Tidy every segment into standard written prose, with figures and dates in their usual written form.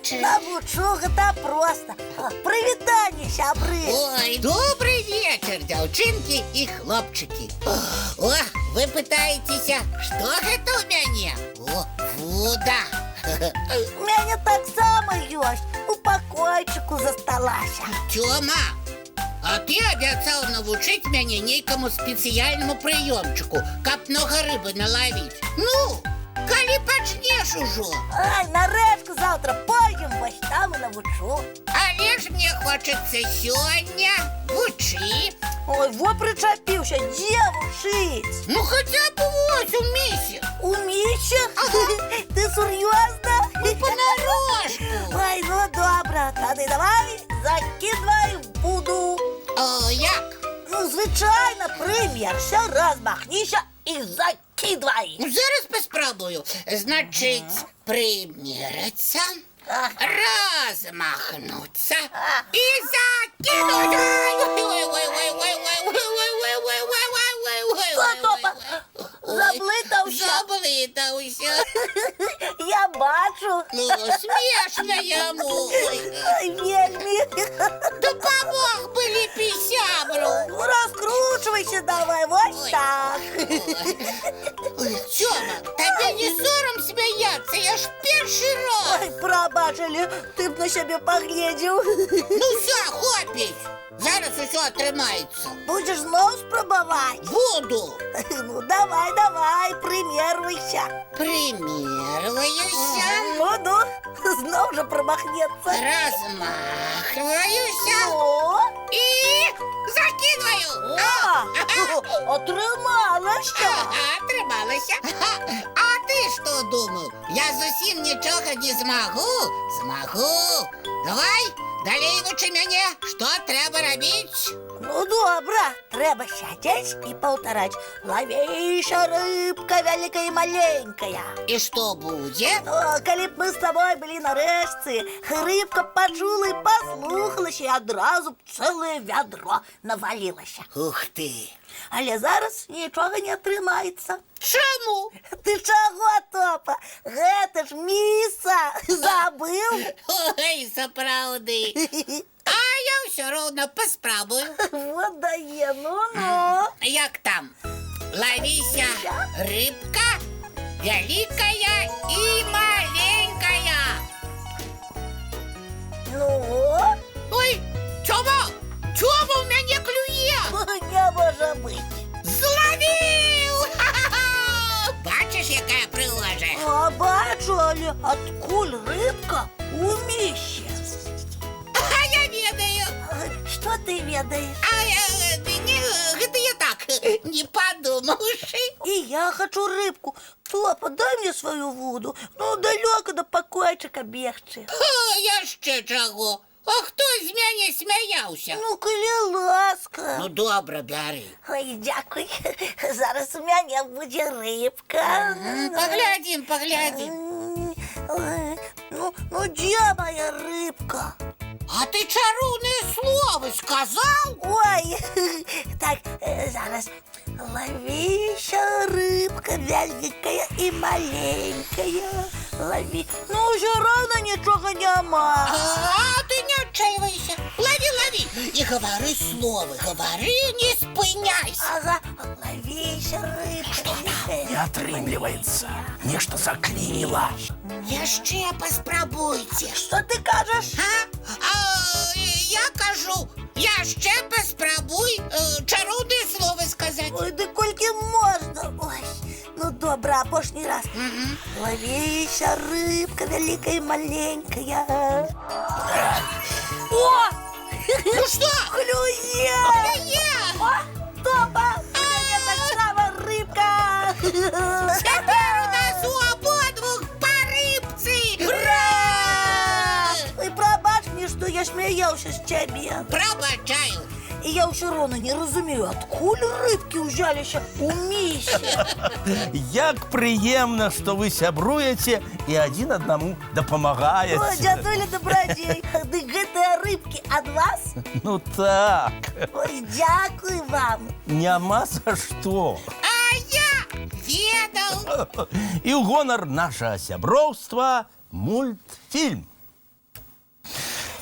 навучыш? Навучу, гэта проста. Прывітанне, сябры. Ой, добрый вечер, дзяўчынкі і хлопчыкі. О, вы пытаецеся, што гэта ў мяне? О, вуда. У мяне таксама ёсць. У пакойчыку засталася. Тёма, а ты абяцаў навучыць мяне нейкаму спецыяльнаму прыёмчыку, каб много рыбы налавіць. Ну, калі пачнеш ужо? Ай, на рэчку заўтра пойдзем, вось там і навучу. Але ж мне хочацца сёння. Вучы. Ой, во прычапіўся, дзе вучыць? Ну, хаця б вось у місе. У місе? Ты сур'ёзна? Понарошку. Ой, ну добра, тады давай закидвай буду. О, як? Ну, звычайна, прымерся, размахніся і закидвай. Зараз паспрабую. Значыць, прымерыцца, размахнуцца і закинуць. Заблытаўся. Заблытаўся. Я бачу. Ну, смешна яму. Ой, вельмі. Дапамог бы лепей сябру. Ну, раскручивайся давай, вот так. Ой, Тёма, табе не сорам смяяцца, я ж першы раз. Ой, прабачылі, ты б на сябе паглядзеў. Ну всё, хопіць. Зараз усё атрымаецца. Будзеш зноў спрабаваць? Буду. Ну, давай, прымервайся. Прымерваюся. Ну, зноў жа прамахнецца. Размахваюся. О! І закидваю. Атрымалася. Атрымалася. А ты што думаў? Я зусім нічога не змагу? Змагу. Давай, далей вучы мяне, што трэба рабіць. Ну, добра, трэба сядзець і паўтараць. Лавейся, рыбка вялікая і маленькая. І што будзе? Калі б мы з табой былі на рэчцы, рыбка пачула і паслухалася, і адразу б цэлае вядро навалілася. Ух ты! Але зараз нічога не атрымаецца. Чаму? Ты чаго, Топа? Гэта ж міса! Забыў? Ой, сапраўды. А я ўсё роўна паспрабую. Вот дае, ну. Як там? Лавіся, рыбка, вялікая і маленькая. Ну? Ой, Тёма, у мяне клюе. Не можа быць. Зловіў! Бачыш, якая прыгожая? А бачу, але адкуль рыбка у місе? А я ведаю. Што ты ведаеш? Гэта я так, не падумаўшы. І я хачу рыбку. Топа, дай мне сваю вуду. Ну, далёка да пакойчыка бегчы. Яшчэ чаго? А хто з мяне смяяўся? Ну, калі ласка. Ну, добра, бяры. Ой, дзякуй. Зараз у мяне будзе рыбка. Паглядзім. Ну, дзе моя рыбка? А ты чароўныя словы сказаў? Ой, так, зараз. Ловіся, рыбка вялікая і маленькая. Лові. Ну, ўсё роўна нічога няма. А ты не адчайвайся. Лові. І гавары словы, не спыняйся. Ага, ловіся, рыбка вялікая. Не атрымліваецца. Нешта заклініла. Яшчэ паспрабуйце. Што ты кажаш? Я кажу, яшчэ паспрабуй чароўныя словы сказаць. Ой, ды колькі можна? Ой, ну добра, апошні раз. Ловіся, рыбка вялікая і маленькая. О! Ну што? Клюе! О, Топа, у мяне таксама рыбка! Цяпер у нас у абодвух па рыбцы! Ура! Ой, прабач мне, што я смяяўся з цябе. Прабачаю. І я ўсё роўна не разумею, адкуль рыбкі ўзяліся ў місе. Як прыемна, што вы сябруеце і адзін аднаму О, дапамагаеце. дзядуля дабрадзей, дык гэтыя рыбкі ад вас? Ну так. Ой, дзякуй вам. Няма за што. А я ведаў. І ў гонар нашага сяброўства мультфільм.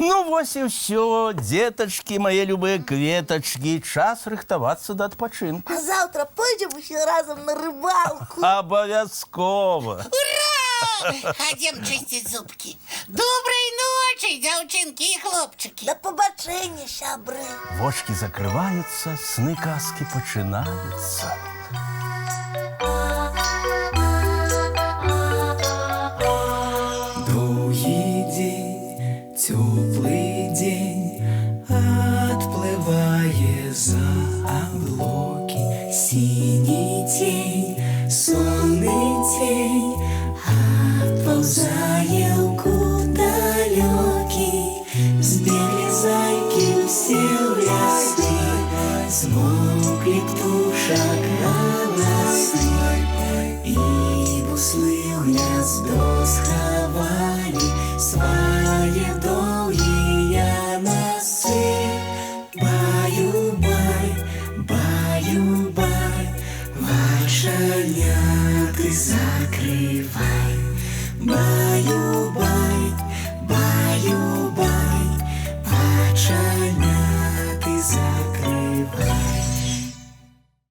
Ну, вось і ўсё, дзетачкі, мае любыя кветачкі, час рыхтавацца да адпачынку. А завтра пойдем еще разом на рыбалку. Абавязкова. Ура! Ходім чистить зубки. Доброй ночи, дзяўчынкі і хлопчыкі. Да побачення, сябры. Вочки закрываюцца, сны казкі пачынаюцца. Долгий день, теплый день, отплывая за облаки. Синий тень, сонный тень, отползая куда далекий. Сбегли зайки все в лесы, смолкли птушек голосы. И буслы в гнездо сховали свои долгие носы. Баю-бай, баю-бай, вошенят и закрывай. Баю